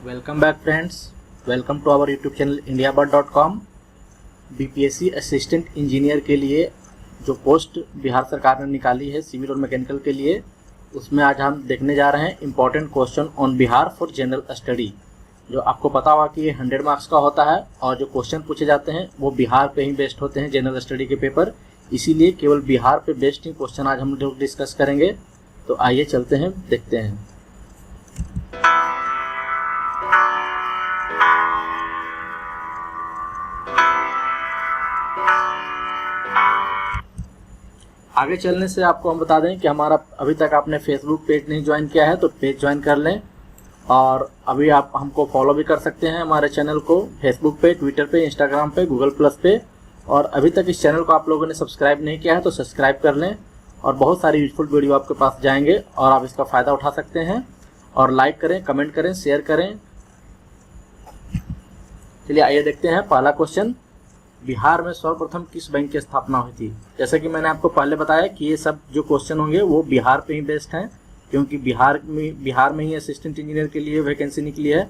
Welcome back friends, welcome to our YouTube channel indiabud.com। BPSC assistant engineer के लिए जो post Bihar सरकार ने निकाली है सिविल और मैकेनिकल के लिए, उसमें आज हम देखने जा रहे हैं important question on Bihar for general study. जो आपको पता होगा कि ये 100 मार्क्स का होता है और जो क्वेश्चन पूछे जाते हैं वो बिहार पे ही बेस्ड होते हैं, जनरल स्टडी के पेपर। इसीलिए केवल बिहार पे बेस्ड ही क्वेश्चन आज हम लोग डिस्कस करेंगे। तो आइए चलते हैं, देखते हैं। आगे चलने से आपको हम बता दें कि हमारा अभी तक आपने फेसबुक पेज नहीं ज्वाइन किया है तो पेज ज्वाइन कर लें, और अभी आप हमको फॉलो भी कर सकते हैं हमारे चैनल को फेसबुक पे, ट्विटर पे, इंस्टाग्राम पे, गूगल प्लस पे। और अभी तक इस चैनल को आप लोगों ने सब्सक्राइब नहीं किया है तो सब्सक्राइब कर लें, और बहुत सारी यूजफुल वीडियो आपके पास जाएंगे और आप इसका फ़ायदा उठा सकते हैं। और लाइक करें, कमेंट करें, शेयर करें। चलिए आइए देखते हैं पहला क्वेश्चन। बिहार में सर्वप्रथम किस बैंक की स्थापना हुई थी? जैसे कि मैंने आपको पहले बताया कि ये सब जो क्वेश्चन होंगे वो बिहार पे ही बेस्ड हैं, क्योंकि बिहार में ही असिस्टेंट इंजीनियर के लिए वैकेंसी निकली है।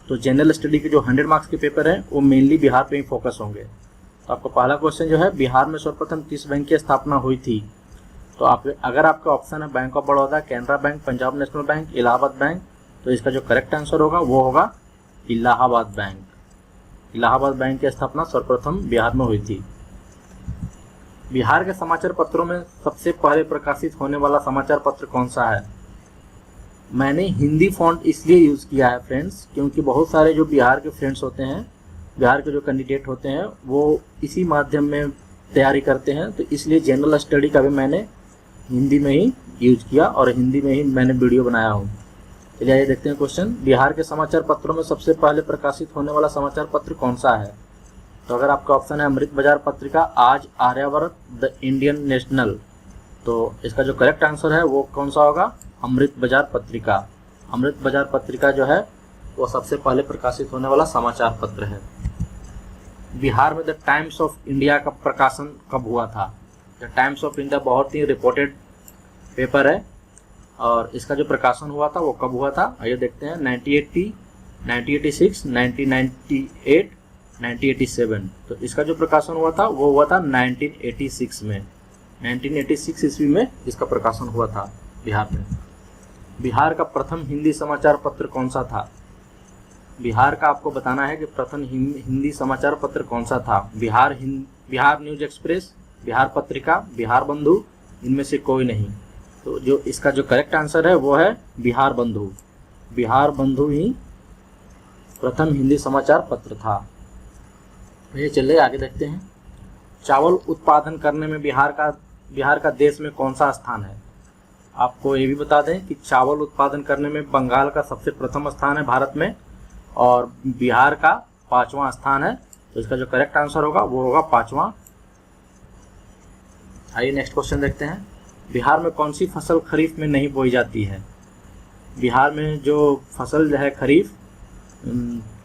तो जनरल स्टडी के जो 100 मार्क्स के पेपर हैं वो मेनली बिहार पे ही फोकस होंगे। तो आपका पहला क्वेश्चन जो है, बिहार में सर्वप्रथम किस बैंक की स्थापना हुई थी? तो अगर आपका ऑप्शन है bank of Baroda, Canara bank, Punjab national bank, Allahabad bank, तो इसका जो करेक्ट आंसर होगा वो होगा इलाहाबाद बैंक। इलाहाबाद बैंक की स्थापना सर्वप्रथम बिहार में हुई थी। बिहार के समाचार पत्रों में सबसे पहले प्रकाशित होने वाला समाचार पत्र कौन सा है? मैंने हिंदी फॉन्ट इसलिए यूज़ किया है फ्रेंड्स, क्योंकि बहुत सारे जो बिहार के फ्रेंड्स होते हैं, बिहार के जो कैंडिडेट होते हैं, वो इसी माध्यम में तैयारी करते हैं। तो इसलिए जनरल स्टडी का भी मैंने हिंदी में ही यूज किया और हिंदी में ही मैंने वीडियो बनाया हूँ। चलिए आइए देखते हैं क्वेश्चन। बिहार के समाचार पत्रों में सबसे पहले प्रकाशित होने वाला समाचार पत्र कौन सा है? तो अगर आपका ऑप्शन है अमृत बाजार पत्रिका, आज, आर्यावर्त, द इंडियन नेशनल, तो इसका जो करेक्ट आंसर है वो कौन सा होगा? अमृत बाजार पत्रिका। अमृत बाजार पत्रिका जो है वो सबसे पहले प्रकाशित होने वाला समाचार पत्र है। बिहार में द टाइम्स ऑफ इंडिया का प्रकाशन कब हुआ था? द टाइम्स ऑफ इंडिया बहुत ही रिपोर्टेड पेपर है और इसका जो प्रकाशन हुआ था वो कब हुआ था? आइए देखते हैं। 1980, 1986, 1998, 1987। तो इसका जो प्रकाशन हुआ था वो हुआ था 1986 में। 1986 ईस्वी में इसका प्रकाशन हुआ था बिहार में। बिहार का प्रथम हिंदी समाचार पत्र कौन सा था? बिहार का आपको बताना है कि प्रथम हिंदी समाचार पत्र कौन सा था। बिहार न्यूज एक्सप्रेस, बिहार पत्रिका, बिहार बंधु, इनमें से कोई नहीं। तो जो इसका जो करेक्ट आंसर है वो है बिहार बंधु। बिहार बंधु ही प्रथम हिंदी समाचार पत्र था। ये चलिए आगे देखते हैं। चावल उत्पादन करने में बिहार का देश में कौन सा स्थान है? आपको ये भी बता दें कि चावल उत्पादन करने में बंगाल का सबसे प्रथम स्थान है भारत में, और बिहार का 5वां स्थान है। तो इसका जो करेक्ट आंसर होगा वो होगा 5वां। आइए नेक्स्ट क्वेश्चन देखते हैं। बिहार में कौन सी फसल खरीफ में नहीं बोई जाती है? बिहार में जो फसल है खरीफ,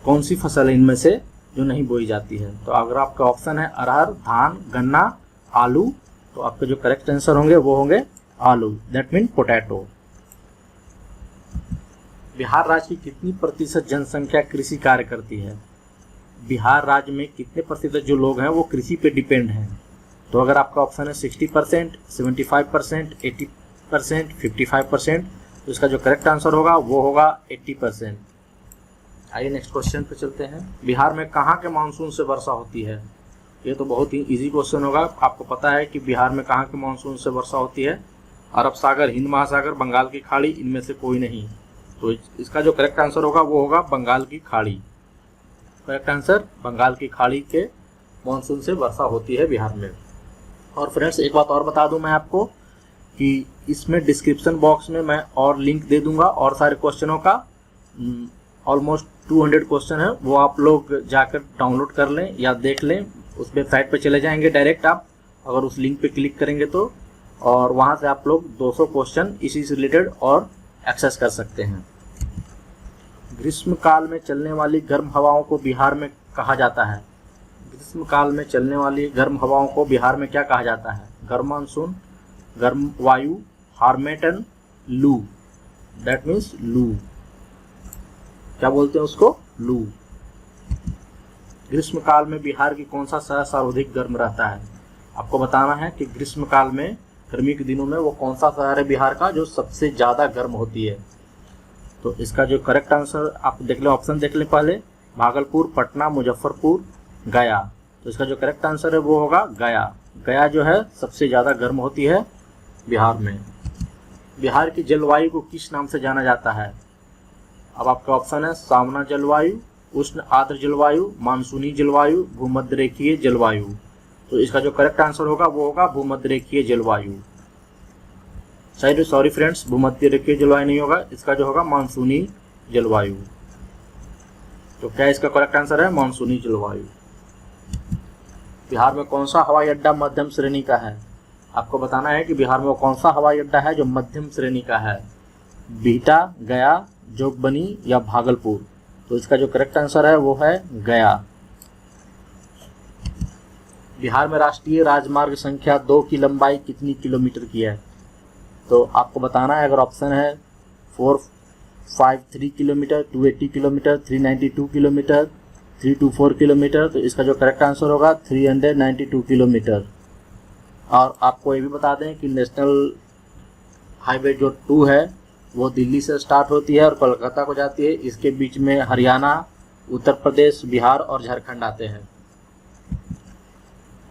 कौन सी फसल है इनमें से जो नहीं बोई जाती है? तो अगर आपका ऑप्शन है अरहर, धान, गन्ना, आलू, तो आपके जो करेक्ट आंसर होंगे वो होंगे आलू, दैट मीन पोटैटो। बिहार राज्य की कितनी प्रतिशत जनसंख्या कृषि कार्य करती है? बिहार राज्य में कितने प्रतिशत जो लोग हैं वो कृषि पे डिपेंड हैं? तो अगर आपका ऑप्शन है 60%, 75%, 80%, 55%, तो इसका जो करेक्ट आंसर होगा वो होगा 80%। आइए नेक्स्ट क्वेश्चन पे चलते हैं। बिहार में कहाँ के मानसून से वर्षा होती है? ये तो बहुत ही इजी क्वेश्चन होगा। आपको पता है कि बिहार में कहाँ के मानसून से वर्षा होती है? अरब सागर, हिंद महासागर, बंगाल की खाड़ी, इनमें से कोई नहीं। तो इसका जो करेक्ट आंसर होगा वो होगा बंगाल की खाड़ी। करेक्ट आंसर, बंगाल की खाड़ी के मानसून से वर्षा होती है बिहार में। और फ्रेंड्स एक बात और बता दूं मैं आपको कि इसमें डिस्क्रिप्शन बॉक्स में मैं और लिंक दे दूंगा और सारे क्वेश्चनों का। ऑलमोस्ट 200 क्वेश्चन है, वो आप लोग जाकर डाउनलोड कर लें या देख लें। उस वेबसाइट पे चले जाएंगे डायरेक्ट आप, अगर उस लिंक पे क्लिक करेंगे तो, और वहाँ से आप लोग 200 क्वेश्चन इसी से रिलेटेड और एक्सेस कर सकते हैं। ग्रीष्म काल में चलने वाली गर्म हवाओं को बिहार में कहा जाता है? ग्रीष्म काल में चलने वाली गर्म हवाओं को बिहार में क्या कहा जाता है? गर्म मानसून, गर्म वायु, हार्मेटन, लू, दैट मीन्स लू। क्या बोलते हैं उसको, लू। ग्रीष्म काल में बिहार की कौन सा शहर सर्वाधिक गर्म रहता है? आपको बताना है कि ग्रीष्म काल में, गर्मी के दिनों में वो कौन सा शहर है बिहार का जो सबसे ज़्यादा गर्म होती है। तो इसका जो करेक्ट आंसर आप देख लें, ऑप्शन देख लें पहले, भागलपुर, पटना, मुजफ्फरपुर, गया। तो इसका जो करेक्ट आंसर है वो होगा गया। गया जो है सबसे ज़्यादा गर्म होती है बिहार में। बिहार की जलवायु को किस नाम से जाना जाता है? अब आपका ऑप्शन है सावना जलवायु, उष्ण आर्द्र जलवायु, मानसूनी जलवायु, भूमध्य रेखीय जलवायु। तो इसका जो करेक्ट आंसर होगा वो होगा भूमध्य रेखीय जलवायु। सॉरी फ्रेंड्स, भूमध्य रेखीय जलवायु नहीं होगा, इसका जो होगा मानसूनी जलवायु। तो क्या इसका करेक्ट आंसर है? मानसूनी जलवायु। बिहार में कौन सा हवाई अड्डा मध्यम श्रेणी का है? आपको बताना है कि बिहार में वो कौन सा हवाई अड्डा है जो मध्यम श्रेणी का है, बिहटा, गया, जोगबनी या भागलपुर। तो इसका जो करेक्ट आंसर है वो है गया। बिहार में राष्ट्रीय राजमार्ग संख्या 2 की लंबाई कितनी किलोमीटर की है? तो आपको बताना है, अगर ऑप्शन है 453 किलोमीटर, 280 किलोमीटर, 392 किलोमीटर, 324 किलोमीटर, तो इसका जो करेक्ट आंसर होगा 392 किलोमीटर। और आपको ये भी बता दें कि नेशनल हाईवे जो 2 है वो दिल्ली से स्टार्ट होती है और कोलकाता को जाती है। इसके बीच में हरियाणा, उत्तर प्रदेश, बिहार और झारखंड आते हैं।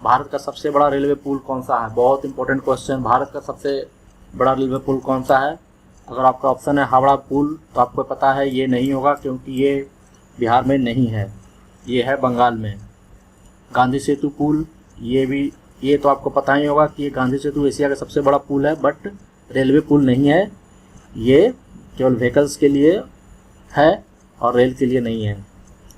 भारत का सबसे बड़ा रेलवे पुल कौन सा है? बहुत इंपॉर्टेंट क्वेश्चन। भारत का सबसे बड़ा रेलवे पुल कौन सा है? अगर आपका ऑप्शन है हावड़ा पुल तो आपको पता है ये नहीं होगा, क्योंकि ये बिहार में नहीं है, ये है बंगाल में। गांधी सेतु पुल, ये तो आपको पता ही होगा कि ये गांधी सेतु एशिया का सबसे बड़ा पुल है, बट रेलवे पुल नहीं है, ये केवल व्हीकल्स के लिए है और रेल के लिए नहीं है,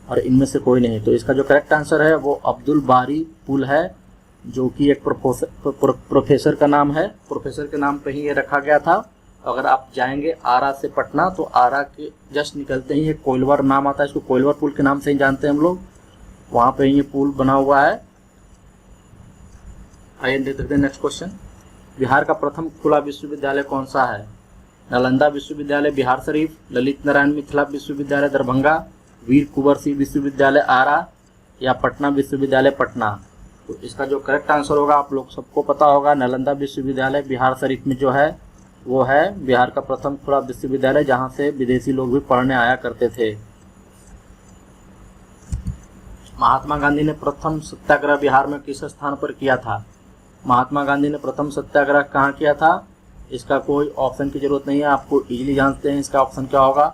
और इनमें से कोई नहीं। तो इसका जो करेक्ट आंसर है वो अब्दुल बारी पुल है, जो कि एक प्रोफेसर का नाम है। प्रोफेसर के नाम पे ही ये रखा गया था। अगर आप जाएंगे आरा से पटना तो आरा के जस्ट निकलते ही एक कोइलवर नाम आता है, इसको कोइलवर पुल के नाम से ही जानते हैं हम लोग। वहाँ पे ये पुल बना हुआ है। आइए देखते हैं नेक्स्ट क्वेश्चन। बिहार का प्रथम खुला विश्वविद्यालय कौन सा है? नालंदा विश्वविद्यालय बिहार शरीफ, ललित नारायण मिथिला विश्वविद्यालय दरभंगा, वीर कुंवर सिंह विश्वविद्यालय आरा या पटना विश्वविद्यालय पटना। तो इसका जो करेक्ट आंसर होगा आप लोग सबको पता होगा, नालंदा विश्वविद्यालय बिहार शरीफ में जो है वो है बिहार का प्रथम खुला विश्वविद्यालय, जहाँ से विदेशी लोग भी पढ़ने आया करते थे। महात्मा गांधी ने प्रथम सत्याग्रह बिहार में किस स्थान पर किया था? महात्मा गांधी ने प्रथम सत्याग्रह कहाँ किया था? इसका कोई ऑप्शन की जरूरत नहीं है, आपको इजीली जानते हैं इसका ऑप्शन क्या होगा।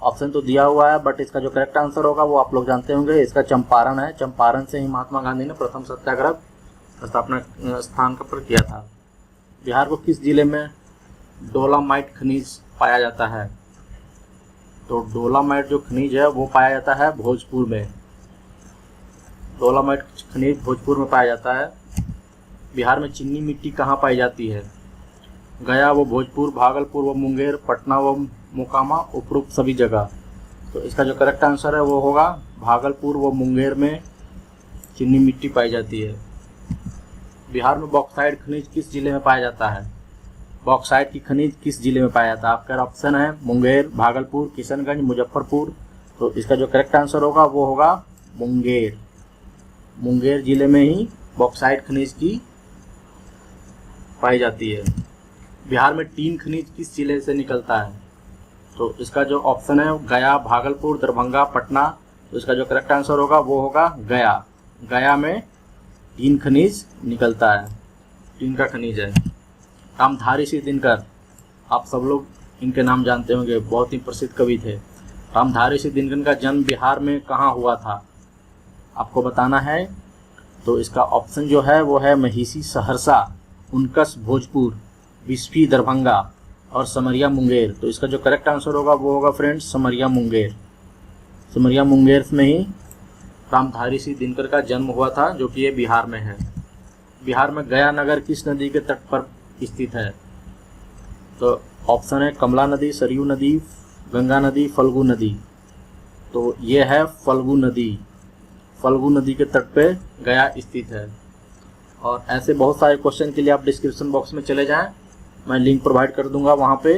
ऑप्शन तो दिया हुआ है, बट इसका जो करेक्ट आंसर होगा वो आप लोग जानते होंगे, इसका चंपारण है। चंपारण से ही महात्मा गांधी ने प्रथम सत्याग्रह स्थापना स्थान पर किया था। बिहार को किस जिले में डोलामाइट खनिज पाया जाता है? तो डोलामाइट जो खनिज है वो पाया जाता है भोजपुर में। डोलामाइट खनिज भोजपुर में पाया जाता है। बिहार में चीनी मिट्टी कहाँ पाई जाती है? गया व भोजपुर, भागलपुर व मुंगेर, पटना व मोकामा, उपरोक्त सभी जगह। तो इसका जो करेक्ट आंसर है वो होगा भागलपुर व मुंगेर में चीनी मिट्टी पाई जाती है। बिहार में बॉक्साइट खनिज किस जिले में पाया जाता है? बॉक्साइट की खनिज किस जिले में पाया जाता है? आपका ऑप्शन है मुंगेर, भागलपुर, किशनगंज, मुजफ्फरपुर। तो इसका जो करेक्ट आंसर होगा वो होगा मुंगेर। मुंगेर जिले में ही बॉक्साइट खनिज की पाई जाती है। बिहार में टीन खनिज किस जिले से निकलता है? तो इसका जो ऑप्शन है गया, भागलपुर, दरभंगा, पटना। तो इसका जो करेक्ट आंसर होगा वो होगा गया। गया में टीन खनिज निकलता है, टीन का खनिज है। रामधारी सिंह दिनकर, आप सब लोग इनके नाम जानते होंगे, बहुत ही प्रसिद्ध कवि थे। रामधारी सिंह दिनकर का जन्म बिहार में कहाँ हुआ था? आपको बताना है। तो इसका ऑप्शन जो है वो है महिषी सहरसा, उनकस भोजपुर, बिस्फी दरभंगा और समरिया मुंगेर। तो इसका जो करेक्ट आंसर होगा वो होगा फ्रेंड्स समरिया मुंगेर। समरिया मुंगेर में ही रामधारी सिंह दिनकर का जन्म हुआ था, जो कि ये बिहार में है। बिहार में गया नगर किस नदी के तट पर स्थित है? तो ऑप्शन है कमला नदी, सरयू नदी, गंगा नदी, फल्गु नदी। तो ये है फल्गु नदी। फल्गु नदी के तट पे गया स्थित है। और ऐसे बहुत सारे क्वेश्चन के लिए आप डिस्क्रिप्शन बॉक्स में चले जाएं, मैं लिंक प्रोवाइड कर दूंगा, वहाँ पे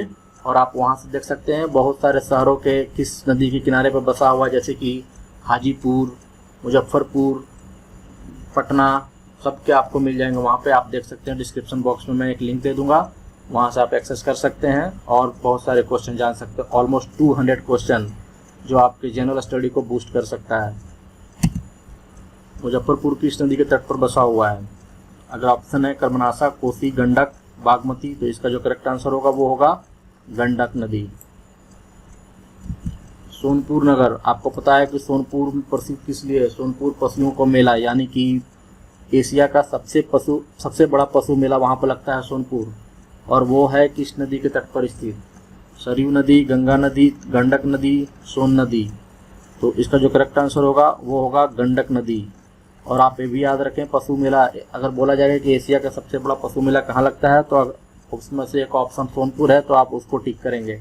और आप वहाँ से देख सकते हैं बहुत सारे शहरों के किस नदी के किनारे पर बसा हुआ है, जैसे कि हाजीपुर, मुजफ्फरपुर, पटना, सब के आपको मिल जाएंगे। वहाँ पे आप देख सकते हैं, डिस्क्रिप्शन बॉक्स में मैं एक लिंक दे दूँगा, वहाँ से आप एक्सेस कर सकते हैं और बहुत सारे क्वेश्चन जान सकते हैं। ऑलमोस्ट 200 क्वेश्चन जो आपके जनरल स्टडी को बूस्ट कर सकता है। मुजफ्फरपुर किस नदी के तट पर बसा हुआ है? अगर ऑप्शन है कर्मनाशा, कोसी, गंडक, बागमती, तो इसका जो करेक्ट आंसर होगा वो होगा गंडक नदी। सोनपुर नगर, आपको पता है कि सोनपुर प्रसिद्ध किस लिए है? सोनपुर पशुओं को मेला, यानी कि एशिया का सबसे बड़ा पशु मेला वहाँ पर लगता है सोनपुर, और वो है किस नदी के तट पर स्थित? सरयू नदी, गंगा नदी, गंडक नदी, सोन नदी। तो इसका जो करेक्ट आंसर होगा वो होगा गंडक नदी। और आप ये भी याद रखें, पशु मेला अगर बोला जाएगा कि एशिया का सबसे बड़ा पशु मेला कहाँ लगता है, तो उसमें से एक ऑप्शन सोनपुर है, तो आप उसको टिक करेंगे।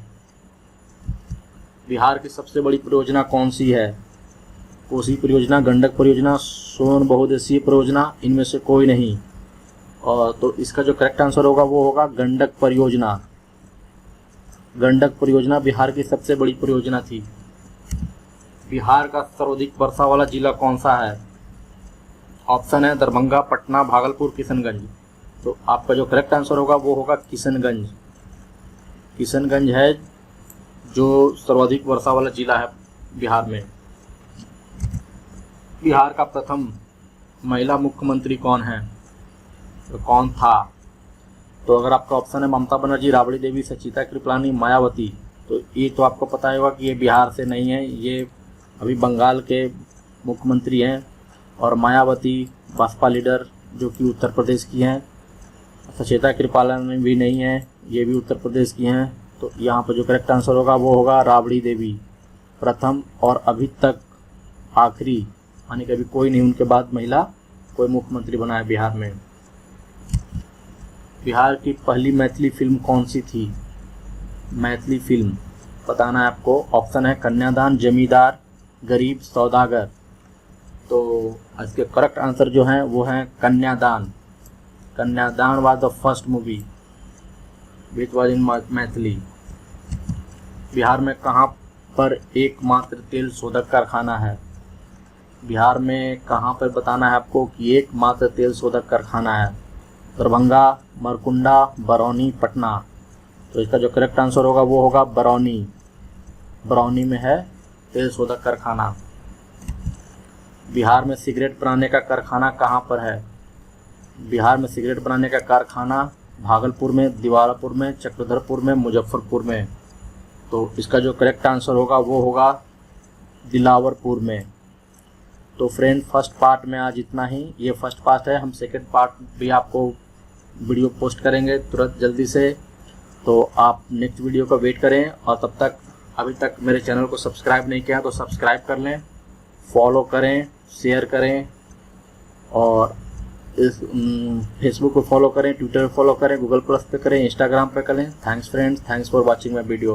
बिहार की सबसे बड़ी परियोजना कौन सी है? कोसी परियोजना, गंडक परियोजना, सोन बहुउद्देशीय परियोजना, इनमें से कोई नहीं। और तो इसका जो करेक्ट आंसर होगा वो होगा गंडक परियोजना। गंडक परियोजना बिहार की सबसे बड़ी परियोजना थी। बिहार का सर्वाधिक वर्षा वाला जिला कौन सा है? ऑप्शन है दरभंगा, पटना, भागलपुर, किशनगंज। तो आपका जो करेक्ट आंसर होगा वो होगा किशनगंज। किशनगंज है जो सर्वाधिक वर्षा वाला जिला है बिहार में। बिहार का प्रथम महिला मुख्यमंत्री कौन है, तो कौन था? तो अगर आपका ऑप्शन है ममता बनर्जी, राबड़ी देवी, सचिता कृपलानी, मायावती, तो ये तो आपको पता होगा कि ये बिहार से नहीं है, ये अभी बंगाल के मुख्यमंत्री हैं। और मायावती बसपा लीडर जो कि उत्तर प्रदेश की हैं। सचिता कृपलानी भी नहीं है, ये भी उत्तर प्रदेश की हैं। तो यहाँ पर जो करेक्ट आंसर होगा वो होगा राबड़ी देवी, प्रथम और अभी तक आखिरी, यानी कि अभी कोई नहीं उनके बाद महिला कोई मुख्यमंत्री बना है बिहार में। बिहार की पहली मैथिली फिल्म कौन सी थी? मैथिली फिल्म बताना है आपको। ऑप्शन है कन्यादान, जमींदार, गरीब, सौदागर। तो इसके करेक्ट आंसर जो हैं वो हैं कन्यादान। कन्यादान was the first movie which was in Maithili. Bihar में कहाँ पर एकमात्र तेल शोधक कारखाना है? बिहार में कहाँ पर बताना है आपको कि एकमात्र तेल शोधक कारखाना है? दरभंगा, मरकुंडा, बरौनी, पटना। तो इसका जो करेक्ट आंसर होगा वो होगा बरौनी। बरौनी में है तेल शोधक कारखाना। बिहार में सिगरेट बनाने का कारखाना कहाँ पर है? बिहार में सिगरेट बनाने का कारखाना भागलपुर में, दिवारापुर में, चक्रधरपुर में, मुजफ्फरपुर में। तो इसका जो करेक्ट आंसर होगा वो होगा दिलावरपुर में। तो फ्रेंड, फर्स्ट पार्ट में आज इतना ही। ये फर्स्ट पार्ट है, हम सेकंड पार्ट भी आपको वीडियो पोस्ट करेंगे तुरंत जल्दी से। तो आप नेक्स्ट वीडियो का वेट करें, और तब तक अभी तक मेरे चैनल को सब्सक्राइब नहीं किया तो सब्सक्राइब कर लें, फॉलो करें, शेयर करें, और इस फेसबुक को फॉलो करें, ट्विटर पे फॉलो करें, गूगल प्लस पे करें, इंस्टाग्राम पे करें। Thanks friends, thanks for watching my video.